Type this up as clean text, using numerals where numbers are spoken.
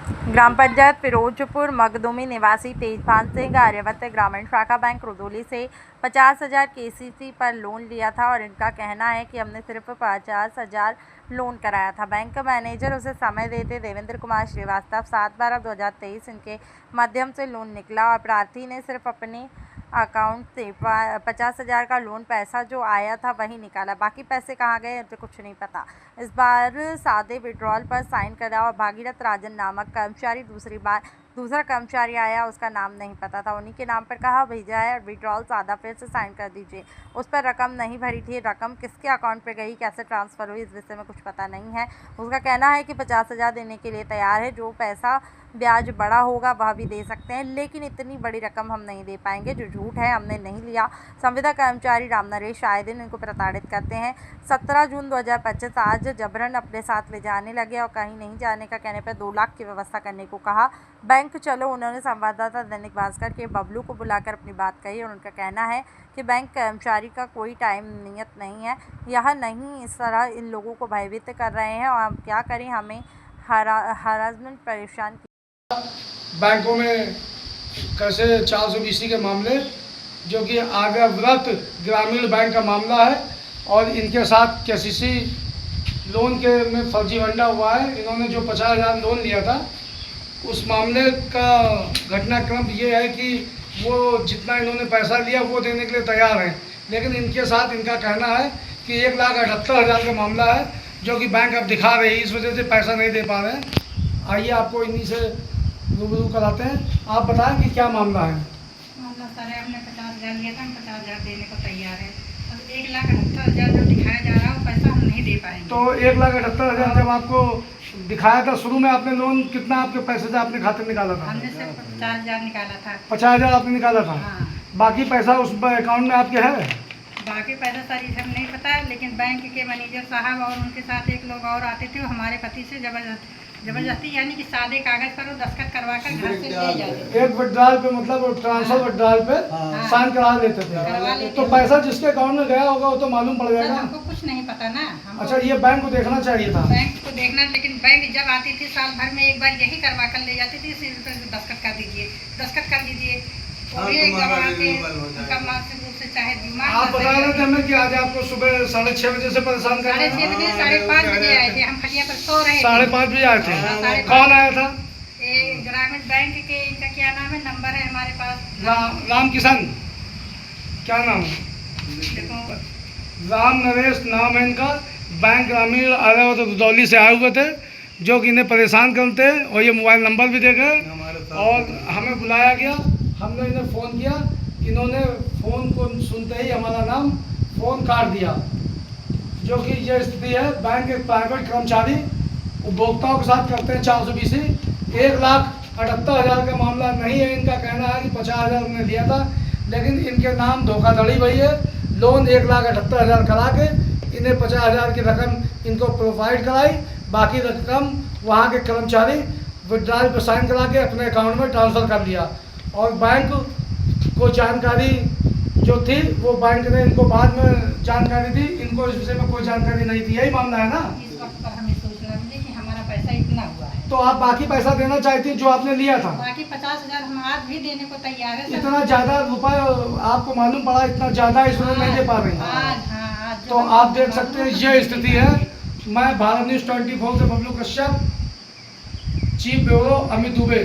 ग्राम पंचायत फिरोजपुर मखदूमी निवासी तेजभान सिंह आर्यावर्त ग्रामीण शाखा बैंक रुदौली से 50,000 केसीसी पर लोन लिया था और इनका कहना है कि हमने सिर्फ 50,000 लोन कराया था। बैंक मैनेजर उसे समय देते देवेंद्र कुमार श्रीवास्तव 7/12/2023 इनके माध्यम से लोन निकला और प्रार्थी ने सिर्फ अपने अकाउंट से 50,000 का लोन पैसा जो आया था वही निकाला, बाकी पैसे कहाँ गए तो कुछ नहीं पता। इस बार सादे विड्रॉल पर साइन करा और भागीरथ राजन नामक कर्मचारी दूसरा कर्मचारी आया, उसका नाम नहीं पता था, उन्हीं के नाम पर कहा भेजा है और विड्रॉल सादा फिर से साइन कर दीजिए। उस पर रकम नहीं भरी थी, रकम किसके अकाउंट पे गई, कैसे ट्रांसफ़र हुई, इस विषय में कुछ पता नहीं है। उसका कहना है कि 50,000 देने के लिए तैयार है, जो पैसा ब्याज बड़ा होगा वह भी दे सकते हैं, लेकिन इतनी बड़ी रकम हम नहीं दे पाएंगे, जो झूठ है, हमने नहीं लिया। संविदा कर्मचारी राम नरेश आए दिन इनको प्रताड़ित करते हैं। 17 जून 2025 आज जबरन अपने साथ ले जाने लगे और कहीं नहीं जाने का कहने पर 2 लाख की व्यवस्था करने को कहा। बैंक चलो, उन्होंने संवाददाता दैनिक भास्कर के बबलू को बुलाकर अपनी बात कही और उनका कहना है कि बैंक कर्मचारी का कोई टाइम नियत नहीं है, यह नहीं इस तरह इन लोगों को भयभीत कर रहे हैं और हम क्या करें, हमें हरासमेंट परेशान। बैंकों में कैसे 420 के मामले, जो कि आर्यावर्त ग्रामीण बैंक का मामला है और इनके साथ केसीसी लोन के में फर्जी वंडा हुआ है। इन्होंने जो 50,000 लोन लिया था, उस मामले का घटनाक्रम ये है कि वो जितना इन्होंने पैसा लिया वो देने के लिए तैयार हैं, लेकिन इनके साथ इनका कहना है कि 1,78,000 का मामला है, जो कि बैंक अब दिखा रही है, इस वजह से पैसा नहीं दे पा रहे हैं। आइए आपको इन्हीं से रूबरू कराते हैं। आप बताएं कि क्या मामला है। मामला सर है, हमने 50,000 लिया था, हम 50,000 देने को तैयार है। अब 1,78,000 जो दिखाया जा रहा है वो पैसा हम नहीं दे पाएंगे। तो 1,78,000 जब आपको दिखाया था, शुरू में आपने लोन कितना आपके पैसे से आपने खाते में निकाला था? हमने सिर्फ 50,000 निकाला था। 50,000 आपने निकाला था? हाँ। बाकी पैसा उस अकाउंट में आपके है? बाकी पैसा सर ये सब नहीं पता है, लेकिन बैंक के मैनेजर साहब और उनके साथ एक लोग और आते थे, वो हमारे पति से जबरदस्ती यानी कि सादे कागज पर वो दस्तखत करवा कर घर से ले जाते थे। एक विड्रॉल पे, मतलब ट्रांसफर विड्रॉल पे साइन करा लेते थे। तो पैसा जिसके अकाउंट में गया होगा वो तो मालूम पड़ जाएगा। हमको कुछ नहीं पता ना। अच्छा, ये बैंक को देखना चाहिए था। बैंक को देखना, लेकिन बैंक जब आती थी साल भर में एक बार यही करवा कर ले जाती थी, दस्तखत कर दीजिए, दस्तखत कर दीजिए। और ये गवाह के उनका मानसिक रूप से चाहे बीमार। आप बता रहे थे हमें कि आज आपको सुबह 6:30 बजे से परेशान कर रहे थे। 6:30 5:30 बजे आए थे, हम खटिया पर सो रहे थे। 5:30 बजे आए थे। कौन आया था? ग्रामीण बैंक के, इनका क्या नाम है, नंबर है हमारे पास, राम किशन, क्या नाम है? देखो राम नरेश नाम है इनका। बैंक ग्रामीण आर्यावर्त रुदौली से आए हुए थे, जो कि इन्हें परेशान करते हैं और ये मोबाइल नंबर भी दे गए और हमें बुलाया गया। हमने इन्हें फ़ोन किया, इन्होंने फ़ोन को सुनते ही हमारा नाम फ़ोन काट दिया, जो कि ये स्थिति है। बैंक के प्राइवेट कर्मचारी उपभोक्ताओं के साथ करते हैं 420। 1,78,000 का मामला नहीं है। इनका कहना है कि 50,000 हमने लिया था, लेकिन इनके नाम धोखाधड़ी हुई है। लोन 1,78,000 करा के इन्हें 50,000 की रकम इनको प्रोवाइड कराई, बाकी रकम वहाँ के कर्मचारी विड्रॉल पर साइन करा के अपने अकाउंट में ट्रांसफ़र कर लिया। और बैंक को जानकारी जो थी वो बैंक ने इनको बाद में जानकारी दी, इनको इस विषय में कोई जानकारी नहीं थी। यही मामला है ना? इस वक्त पर हमें सोचना चाहिए कि हमारा पैसा इतना हुआ है। तो आप बाकी पैसा देना चाहती जो आपने लिया था? बाकी 50,000 हम आज भी देने को तैयार है। इतना ज़्यादा रुपये आपको मालूम पड़ा, इतना ज़्यादा इसमें नहीं दे पा रही? आज तो आप देख सकते हैं ये स्थिति है। मैं भारत न्यूज़ 24 से बबलू कश्यप, चीफ ब्यूरो अमित दुबे।